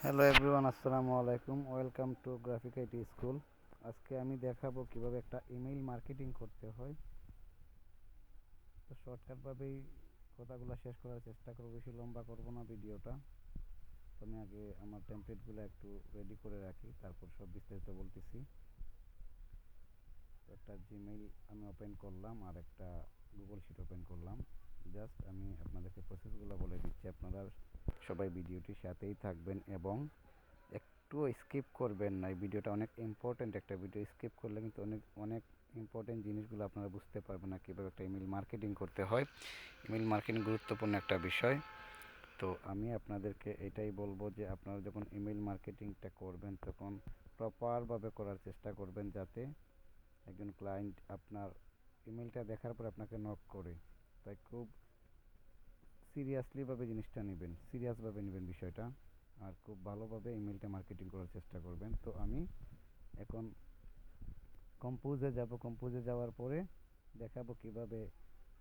Hello everyone, আসসালামু আলাইকুম। Welcome to graphic IT school. আজকে আমি দেখাবো কিভাবে একটা ইমেইল মার্কেটিং করতে হয়। তো শর্টকাটভাবেই কথাগুলো শেষ করার চেষ্টা করব, বেশি লম্বা করব না ভিডিওটা। তো আমি আগে আমার টেমপ্লেটগুলো একটু রেডি করে রাখি, তারপর সব বিস্তারিত বলতেছি। তো একটা জিমেইল আমি ওপেন করলাম আর একটা গুগল শিট ওপেন করলাম। জাস্ট আমি আপনাদেরকে প্রসেসগুলো বলে দিচ্ছি, আপনারা সবাই ভিডিওটির সাথেই থাকবেন এবং একটুও স্কিপ করবেন না। এই ভিডিওটা অনেক ইম্পর্ট্যান্ট একটা ভিডিও, স্কিপ করলে কিন্তু অনেক অনেক ইম্পর্ট্যান্ট জিনিসগুলো আপনারা বুঝতে পারবেন না, কীভাবে একটা ইমেল মার্কেটিং করতে হয়। ইমেল মার্কেটিং গুরুত্বপূর্ণ একটা বিষয়। তো আমি আপনাদেরকে এটাই বলবো যে আপনারা যখন ইমেল মার্কেটিংটা করবেন তখন প্রপারভাবে করার চেষ্টা করবেন, যাতে একজন ক্লায়েন্ট আপনার ইমেলটা দেখার পর আপনাকে নক করে। তাই খুব সিরিয়াসলিভাবে জিনিসটা নেবেন, সিরিয়াসভাবে নেবেন বিষয়টা, আর খুব ভালোভাবে ইমেলটা মার্কেটিং করার চেষ্টা করবেন। তো আমি এখন কম্পোজে যাব। কম্পোজে যাওয়ার পরে দেখাবো কিভাবে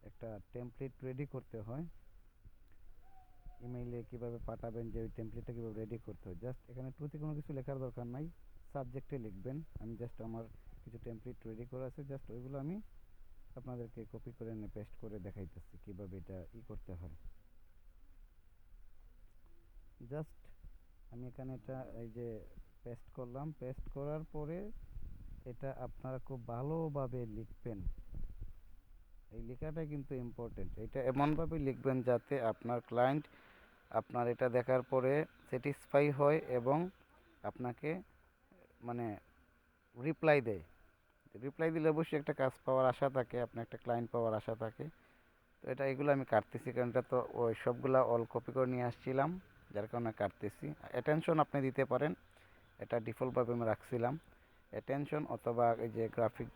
একটা টেমপ্লেট রেডি করতে হয়, ইমেইলে কিভাবে পাঠাবেন, যে ওই টেমপ্লেটটা কীভাবে রেডি করতে হয়। জাস্ট এখানে টুতে কোনো কিছু লেখার দরকার নাই, সাবজেক্টে লিখবেন। আমি জাস্ট আমার কিছু টেমপ্লেট রেডি করা আছে, জাস্ট ওইগুলো আমি আপনাদেরকে কপি করে এনে পেস্ট করে দেখাইতেছি কীভাবে এটা করতে হয়। জাস্ট আমি এখানে এটা এই যে পেস্ট করলাম। পেস্ট করার পরে এটা আপনারা খুব ভালোভাবে লিখবেন। এই লেখাটা কিন্তু ইম্পর্টেন্ট। এটা এমনভাবে লিখবেন যাতে আপনার ক্লায়েন্ট আপনার এটা দেখার পরে স্যাটিসফাই হয় এবং আপনাকে মানে রিপ্লাই দেয়। রিপ্লাই দিলে অবশ্যই একটা কাজ পাওয়ার আশা থাকে, আপনার একটা ক্লায়েন্ট পাওয়ার আশা থাকে। তো এগুলো আমি কাটতেছি, কারণ এটা তো ওই সবগুলা অল কপি করে নিয়ে আসছিলাম, যার কারণে কাটতেছি। অ্যাটেনশন আপনি দিতে পারেন, এটা ডিফল্টভাবে আমি রাখছিলাম। অ্যাটেনশন অথবা এই যে graphic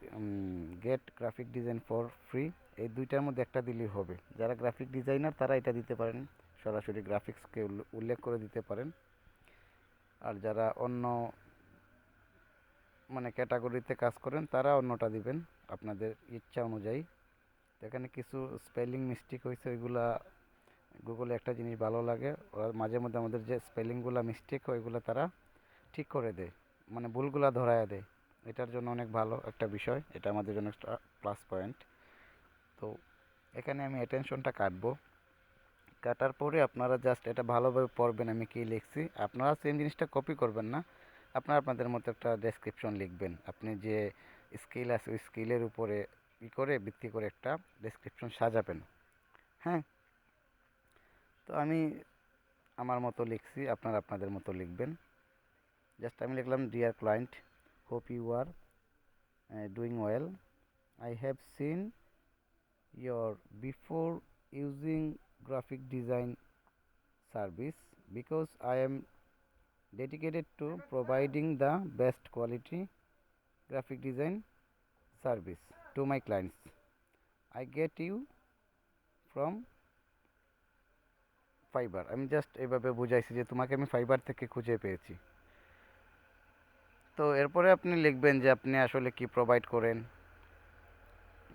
get graphic design for free, এই দুইটার মধ্যে একটা দিলেই হবে। যারা গ্রাফিক ডিজাইনার তারা এটা দিতে পারেন, সরাসরি গ্রাফিক্সকে উল্লেখ করে দিতে পারেন। আর যারা অন্য ক্যাটাগরিতে কাজ করেন তারা অন্যটা দিবেন আপনাদের ইচ্ছা অনুযায়ী। এখানে কিছু স্পেলিং মিস্টেক হয়েছে, ওইগুলা গুগলে একটা জিনিস ভালো লাগে, ওরা মাঝে মধ্যে আমাদের যে স্পেলিংগুলো মিস্টেক হয় ওইগুলো তারা ঠিক করে দেয়, ভুলগুলা ধরায় দেয়। এটার জন্য অনেক ভালো একটা বিষয়, এটা আমাদের জন্য একটা প্লাস পয়েন্ট। তো এখানে আমি অ্যাটেনশনটা কাটবো। কাটার পরে আপনারা জাস্ট এটা ভালোভাবে পড়বেন আমি কী লিখছি। আপনারা সেম জিনিসটা কপি করবেন না, আপনারা আপনাদের মতো একটা ডেসক্রিপশন লিখবেন। আপনি যে স্কিল আছে ওই স্কিলের উপরে ভিত্তি করে একটা ডেসক্রিপশন সাজাবেন। হ্যাঁ, তো আমি আমার মতো লিখছি, আপনারা আপনাদের মতো লিখবেন। জাস্ট আমি লিখলাম, dear client, hope you are doing well. I have seen your before using graphic design service because I am dedicated to providing the best quality graphic design service to my clients. I get you from fibre. আমি just এভাবে বুঝাইছি যে তোমাকে আমি fibre থেকে খুঁজে পেয়েছি। তো এরপরে আপনি লিখবেন যে আপনি আসলে কি প্রোভাইড করেন।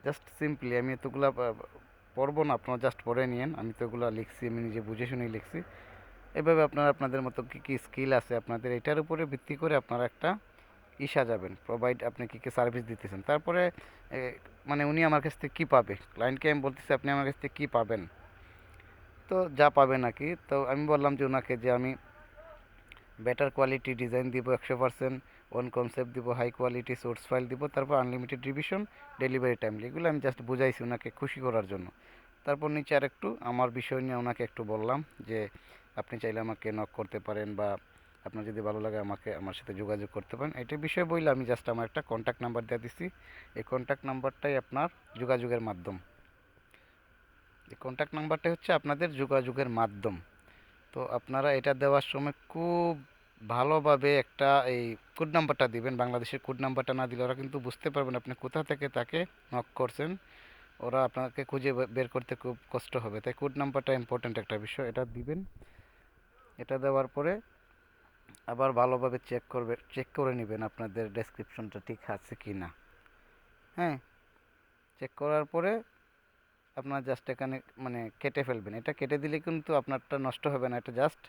জাস্ট সিম্পলি আমি এতগুলা পড়বো না, আপনারা জাস্ট পড়ে নিয়েন। আমি তো এগুলো লিখছি, আমি নিজে বুঝে শুনেই লিখছি। এভাবে আপনারা আপনাদের মতো কী কী স্কিল আছে আপনাদের, এটার উপরে ভিত্তি করে আপনারা একটা সাজাবেন, প্রোভাইড আপনি কী কী সার্ভিস দিতেছেন। তারপরে উনি আমার কাছ থেকে কী পাবে, ক্লায়েন্টকে আমি বলতেছি আপনি আমার কাছ থেকে কী পাবেন। তো যা পাবেন আর কি। তো আমি বললাম যে ওনাকে যে আমি বেটার কোয়ালিটি ডিজাইন দিব 100%, ওন কনসেপ্ট দিব, হাই কোয়ালিটি সোর্স ফাইল দিব, তারপর আনলিমিটেড রিভিশন, ডেলিভারি টাইম। এগুলো আমি জাস্ট বুঝাইছি ওনাকে খুশি করার জন্য। তারপর নিচে আর একটু আমার বিষয় নিয়ে ওনাকে একটু বললাম যে আপনি চাইলে আমাকে নক করতে পারেন, বা আপনার যদি ভালো লাগে আমার সাথে যোগাযোগ করতে পারেন। এটা বিষয় বললে আমি জাস্ট আমার একটা কন্ট্যাক্ট নাম্বার দিয়ে দিচ্ছি। এই কন্ট্যাক্ট নাম্বারটাই আপনার যোগাযোগের মাধ্যম। এই কন্ট্যাক্ট নাম্বারটাই হচ্ছে আপনাদের যোগাযোগের মাধ্যম। তো আপনারা এটা দেওয়ার সময় খুব ভালোভাবে একটা এই কোড নাম্বারটা দিবেন। বাংলাদেশের কোড নাম্বারটা না দিলে ওরা কিন্তু বুঝতে পারবেন আপনি কোথা থেকে তাকে নক করছেন, ওরা আপনাকে খুঁজে বের করতে খুব কষ্ট হবে। তাই কোড নাম্বারটা ইম্পর্ট্যান্ট একটা বিষয়, এটা দিবেন। এটা দেওয়ার পরে আবার ভালোভাবে চেক করে নেবেন আপনাদের ডেসক্রিপশনটা ঠিক আছে কি না। হ্যাঁ, চেক করার পরে আপনার জাস্ট এখানে কেটে ফেলবেন। এটা কেটে দিলে কিন্তু আপনারটা নষ্ট হবে না, এটা জাস্ট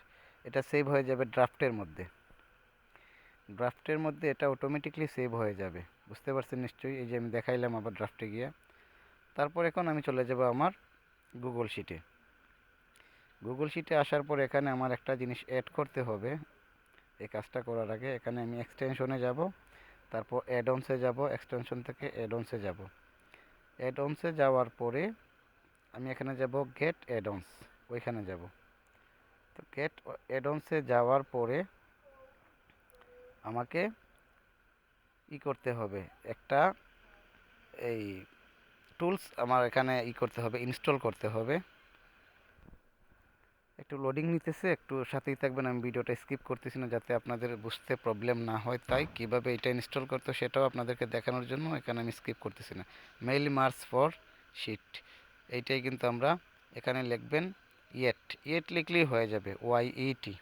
এটা সেভ হয়ে যাবে ড্রাফটের মধ্যে। ড্রাফটের মধ্যে এটা অটোমেটিকলি সেভ হয়ে যাবে। বুঝতে পারছেন নিশ্চয়ই? এই যে আমি দেখাইলাম আবার ড্রাফটে গিয়ে। তারপর এখন আমি চলে যাব আমার গুগল শিটে। গুগল শিটে আসার পর এখানে আমার একটা জিনিস অ্যাড করতে হবে। এই কাজটা করার আগে এখানে আমি এক্সটেনশনে যাব, তারপর অ্যাড অনসে যাব, এক্সটেনশন থেকে অ্যাড অনসে যাব। অ্যাড অনসে যাওয়ার পরে আমি এখানে যাব গেট অ্যাড অনস, ওইখানে যাব। তো গেট অ্যাড অনসে যাওয়ার পরে আমাকে করতে হবে একটা, এই টুলস আমার এখানে করতে হবে, ইনস্টল করতে হবে। একটু লোডিং নিতেছে, একটু সাথেই থাকবেন, আমি ভিডিওটা স্কিপ করতেছি না যাতে আপনাদের বুঝতে প্রবলেম না হয়। তাই কিভাবে এটা ইনস্টল করতে সেটাও আপনাদেরকে দেখানোর জন্য এখানে আমি স্কিপ করতেছি না। মেইল মার্জ ফর শিট, এইটাই কিন্তু আমরা এখানে লিখবেন ইয়েট। ইয়েট লিখলেই হয়ে যাবে, ওয়াইইটি।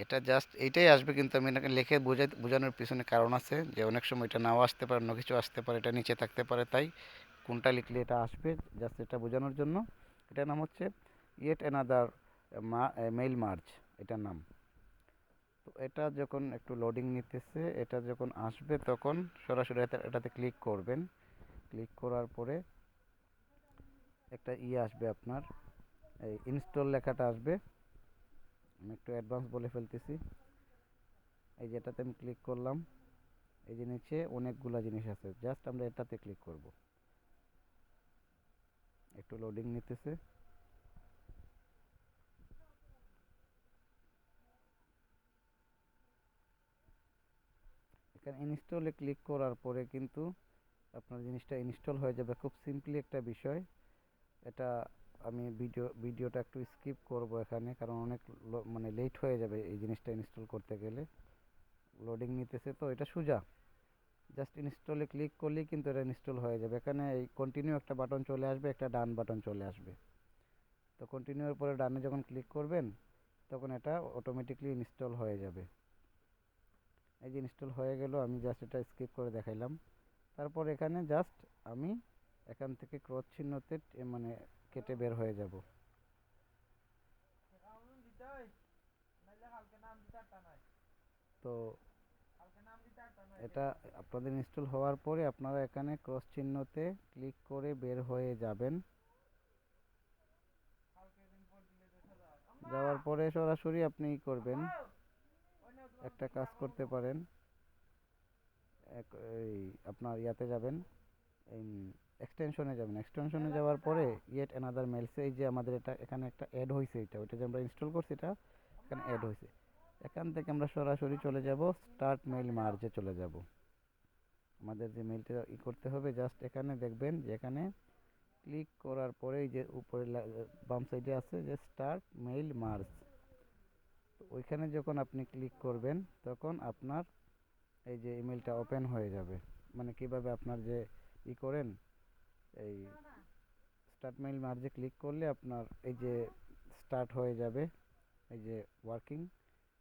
এটা জাস্ট এইটাই আসবে, কিন্তু আমি এটাকে লিখে বোঝানোর পিছনে কারণ আছে যে অনেক সময় এটা নাও আসতে পারে, অন্য কিছু আসতে পারে, এটা নিচে থাকতে পারে। তাই কোনটা লিখলে এটা আসবে জাস্ট এটা বোঝানোর জন্য। এটার নাম হচ্ছে ইয়েট অ্যানাদার মেইল মার্জ, এটার নাম। তো এটা যখন একটু লোডিং নিতেছে, এটা যখন আসবে তখন সরাসরি এটাতে ক্লিক করবেন। ক্লিক করার পরে একটা আসবে আপনার, এই ইনস্টল লেখাটা আসবে। আমি একটু অ্যাডভান্স বলে ফেলতেছি। এই যেটাতে আমি ক্লিক করলাম, এই যে নিচে অনেকগুলা জিনিস আছে, জাস্ট আমরা এটাতে ক্লিক করব। একটু লোডিং নিতেছে। এখানে ইনস্টলে ক্লিক করার পরে কিন্তু আপনার জিনিসটা ইনস্টল হয়ে যাবে। খুব সিম্পলি একটা বিষয় এটা। আমি ভিডিওটা একটু স্কিপ করব এখানে, কারণ অনেক মানে লেট হয়ে যাবে এই জিনিসটা ইনস্টল করতে গেলে। লোডিং নিতেছে তো, এটা সোজা জাস্ট ইনস্টলে ক্লিক করলেই কিন্তু এটা ইনস্টল হয়ে যাবে। এখানে এই কন্টিনিউ একটা বাটন চলে আসবে, একটা ডান বাটন চলে আসবে। তো কন্টিনিউর পরে ডানে যখন ক্লিক করবেন তখন এটা অটোমেটিকলি ইনস্টল হয়ে যাবে। এই যে ইনস্টল হয়ে গেল, আমি জাস্ট এটা স্কিপ করে দেখাইলাম। তারপর এখানে জাস্ট আমি এখান থেকে ক্রস চিহ্নতে মানে কেটে বের হয়ে যাব। তো এটা আপনাদের ইনস্টল হওয়ার পরে আপনারা এখানে ক্রস চিহ্নতে ক্লিক করে বের হয়ে যাবেন। যাওয়ার পরে সরাসরি আপনি করবেন, একটা কাজ করতে পারেন। এই আপনার ইয়াতে যাবেন, এই এক্সটেনশনে যাবেন। এক্সটেনশনে যাওয়ার পরে ইয়েট অ্যানাদার মেলসে, এই যে আমাদের এটা এখানে একটা অ্যাড হয়েছে, এটা ওইটা যে আমরা ইনস্টল করছি এটা এখানে অ্যাড হয়েছে। এখান থেকে আমরা সরাসরি চলে যাব স্টার্ট মেইল মার্জে চলে যাব। আমাদের যে মেইলটা করতে হবে, জাস্ট এখানে দেখবেন যে এখানে ক্লিক করার পরে এই যে উপরে বাম সাইডে আছে যে স্টার্ট মেইল মার্জ, তো ওইখানে যখন আপনি ক্লিক করবেন তখন আপনার এই যে ইমেলটা ওপেন হয়ে যাবে। মানে কিভাবে আপনার যে করেন, এই স্টার্ট মেইল মার্জে ক্লিক করলে আপনার এই যে স্টার্ট হয়ে যাবে, এই যে ওয়ার্কিং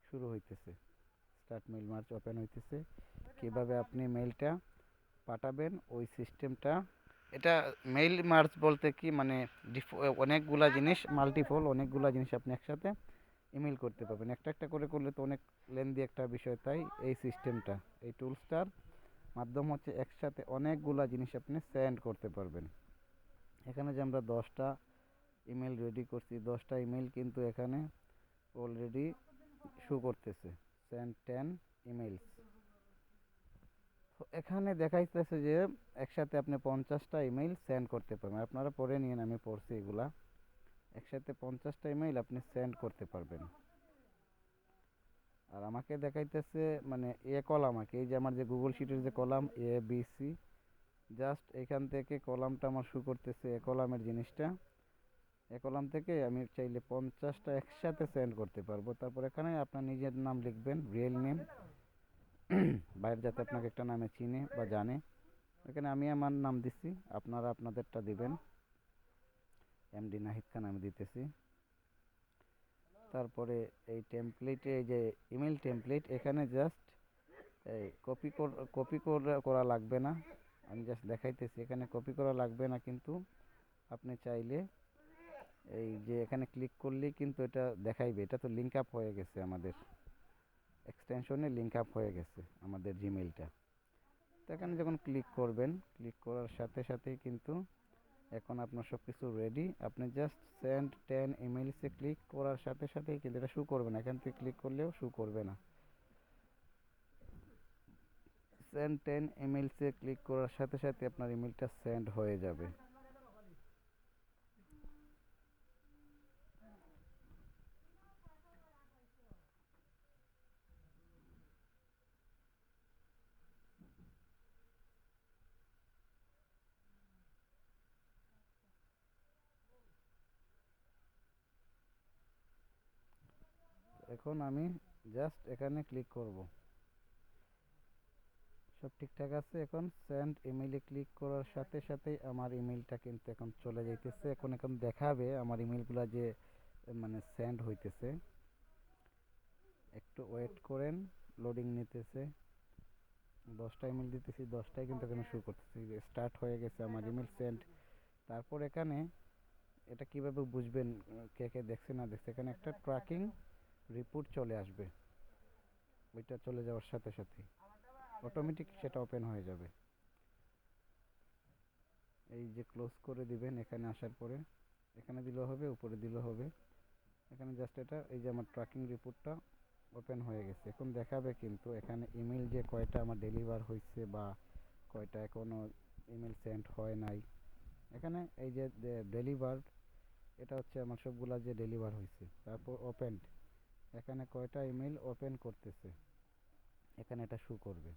শুরু হইতেছে, স্টার্ট মেইল মার্জ ওপেন হইতেছে। কিভাবে আপনি মেইলটা পাঠাবেন ওই সিস্টেমটা। এটা মেইল মার্জ বলতে কি মানে অনেকগুলা জিনিস, মাল্টিপল অনেকগুলা জিনিস আপনি একসাথে ইমেল করতে পারবেন। একটা একটা করে করলে তো অনেক লেন্দি একটা বিষয়। তাই এই সিস্টেমটা, এই টুলসটার মাধ্যম হচ্ছে একসাথে অনেকগুলা জিনিস আপনি সেন্ড করতে পারবেন। এখানে যে আমরা 10টা ইমেল রেডি করছি, 10টা ইমেল কিন্তু এখানে অলরেডি শো করতেছে, সেন্ড 10 ইমেলস। তো এখানে দেখাইতেছে যে একসাথে আপনি 50টা ইমেল সেন্ড করতে পারবেন। আপনারা পড়ে নিন, আমি পড়ছি এগুলা। একসাথে 50টা ইমেল আপনি সেন্ড করতে পারবেন। আর আমাকে দেখাইতেছে মানে কলাম, এই যে আমার যে গুগল শিটের যে কলাম ABC, জাস্ট এখান থেকে কলামটা আমার শো করতেছে কলামের জিনিসটা। কলাম থেকে আমি চাইলে 50টা একসাথে সেন্ড করতে পারবো। তারপর এখানে আপনার নিজের নাম লিখবেন, রিয়েল নেম, বাইরে যাতে আপনাকে একটা নামে চিনে বা জানে। এখানে আমি আমার নাম দিচ্ছি, আপনারা আপনাদেরটা দিবেন। MD নাহিদ খান আমি দিতেছি। তারপরে এই টেমপ্লেটে, এই যে ইমেল টেমপ্লেট, এখানে জাস্ট এই কপি করা লাগবে না। আমি জাস্ট দেখাইতেছি, এখানে কপি করা লাগবে না, কিন্তু আপনি চাইলে এই যে এখানে ক্লিক করলেই কিন্তু এটা দেখাইবে, এটা তো লিঙ্ক আপ হয়ে গেছে, আমাদের এক্সটেনশনে লিঙ্ক আপ হয়ে গেছে আমাদের জিমেইলটা। তো এখানে যখন ক্লিক করবেন, ক্লিক করার সাথে সাথেই কিন্তু এখন আপনার সব কিছু রেডি। আপনি জাস্ট সেন্ড 10 ইমেইলসে ক্লিক করার সাথে সাথেই কিন্তু এটা শু করবে না, এখান থেকে ক্লিক করলেও শু করবে না। সেন্ড 10 ইমেইলসে ক্লিক করার সাথে সাথে আপনার ইমেইলটা সেন্ড হয়ে যাবে। এখন আমি জাস্ট এখানে ক্লিক করব, সব ঠিকঠাক আছে। এখন সেন্ড ইমেইলে ক্লিক করার সাথে সাথেই আমার ইমেইলটা কিন্তু এখন চলে যাইতেছে। এখন এখন দেখাবে আমার ইমেইলগুলো যে মানে সেন্ড হইতেছে। একটু ওয়েট করেন, লোডিং নিতেছে। 10টা ইমেল দিতেছি, 10টাই কিন্তু এখানে শো করতেছি স্টার্ট হয়ে গেছে আমার ইমেল সেন্ড। তারপর এখানে এটা কিভাবে বুঝবেন কে কে দেখছে না দেখছে, এখানে একটা ট্র্যাকিং রিপোর্ট চলে আসবে। ওইটা চলে যাওয়ার সাথে সাথে অটোমেটিক সেটা ওপেন হয়ে যাবে। এই যে ক্লোজ করে দিবেন, এখানে আসার পরে এখানে দিলেও হবে, উপরে দিলেও হবে। এখানে জাস্ট এটা, এই যে আমার ট্র্যাকিং রিপোর্টটা ওপেন হয়ে গেছে। এখন দেখাবে কিন্তু এখানে ইমেল যে কয়টা আমার ডেলিভার হয়েছে বা কয়টা এখনও ইমেল সেন্ড হয় নাই। এখানে এই যে ডেলিভার, এটা হচ্ছে আমার সবগুলা যে ডেলিভার হয়েছে। তারপর ওপেনড, এখানে কয়টা ইমেল ওপেন করতেছে, এখানে এটা শো করবে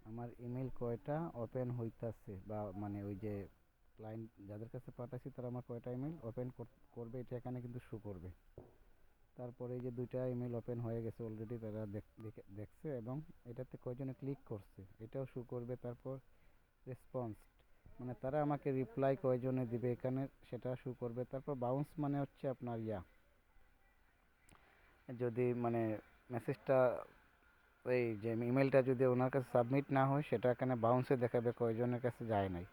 আমার ইমেল কয়টা ওপেন হইতাছে, বা মানে ওই যে ক্লায়েন্ট যাদের কাছে পাঠাইছি তারা আমার কয়টা ইমেল ওপেন করবে, এটা এখানে কিন্তু শো করবে। তারপরে এই যে 2টা ইমেল ওপেন হয়ে গেছে অলরেডি, তারা দেখছে এবং এটাতে কয়জনে ক্লিক করছে এটাও শো করবে। তারপর রেসপন্স, মানে তারা আমাকে রিপ্লাই কয়জনে দিবে এখানে সেটা শো করবে। তারপর বাউন্স মানে হচ্ছে আপনার যদি মানে মেসেজটা, এই যে ইমেলটা যদি ওনার কাছে সাবমিট না হয়, সেটা এখানে বাউন্সে দেখাবে কয়জনের কাছে যায় নাই।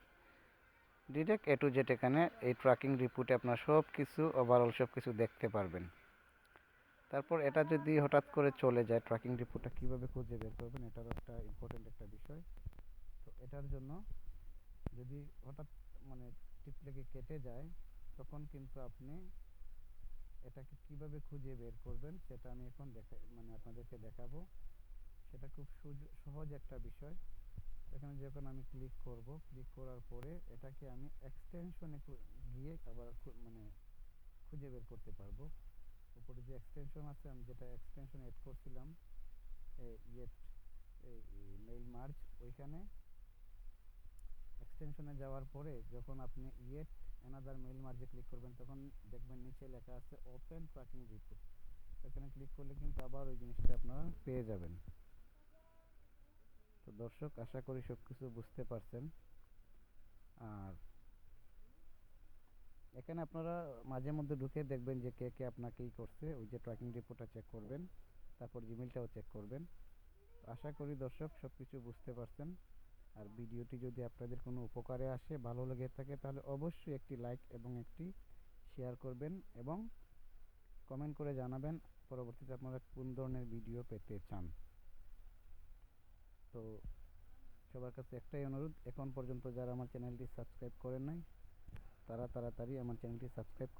ডিরেক্ট এ টু জেড এখানে এই ট্র্যাকিং রিপোর্টে আপনার সব কিছু ওভারঅল সব কিছু দেখতে পারবেন। তারপর এটা যদি হঠাৎ করে চলে যায়, ট্র্যাকিং রিপোর্টটা কীভাবে খুঁজে বের করবেন, এটারও একটা ইম্পর্টেন্ট একটা বিষয়। তো এটার জন্য যদি হঠাৎ মানে টিপলেগে কেটে যায়, তখন কিন্তু আপনি এটাকে কিভাবে খুঁজে বের করবেন সেটা আমি এখন মানে আপনাদেরকে দেখাবো। সেটা খুব সহজ একটা বিষয়। এখানে যখন আমি ক্লিক করব, ক্লিক করার পরে এটাকে আমি এক্সটেনশনে গিয়ে আবার মানে খুঁজে বের করতে পারবো। উপরে যে এক্সটেনশন আছে, আমি যেটা এক্সটেনশন এড করছিলাম ইয়েট মেইল মার্জ, ওইখানে এক্সটেনশনে যাওয়ার পরে যখন আপনি ইয়েট অ্যানাদার মেইল মার্জে ক্লিক করবেন, তখন দেখবেন নিচে লেখা আছে ওপেন ট্র্যাকিং রিপোর্ট। এখানে ক্লিক করলে কিন্তু আবার ওই জিনিসটা আপনারা পেয়ে যাবেন। তো দর্শক, আশা করি সব কিছু বুঝতে পারছেন। আর এখানে আপনারা মাঝে মধ্যে ঢুকে দেখবেন যে কে কে আপনাকে করছে, ওই যে ট্র্যাকিং রিপোর্টটা চেক করবেন, তারপর জিমেলটাও চেক করবেন। আশা করি দর্শক সব কিছু বুঝতে পারছেন। আর ভিডিওটি যদি আপনাদের কোনো উপকারে আসে, ভালো লেগে থাকে, তাহলে অবশ্যই একটি লাইক এবং একটি শেয়ার করবেন এবং কমেন্ট করে জানাবেন পরবর্তীতে আপনারা কোন ধরনের ভিডিও পেতে চান। তো সবার কাছে একটাই অনুরোধ, এখন পর্যন্ত যারা আমার চ্যানেলটি সাবস্ক্রাইব করেন নাই, তারা তাড়াতাড়ি আমার চ্যানেলটি সাবস্ক্রাইব করে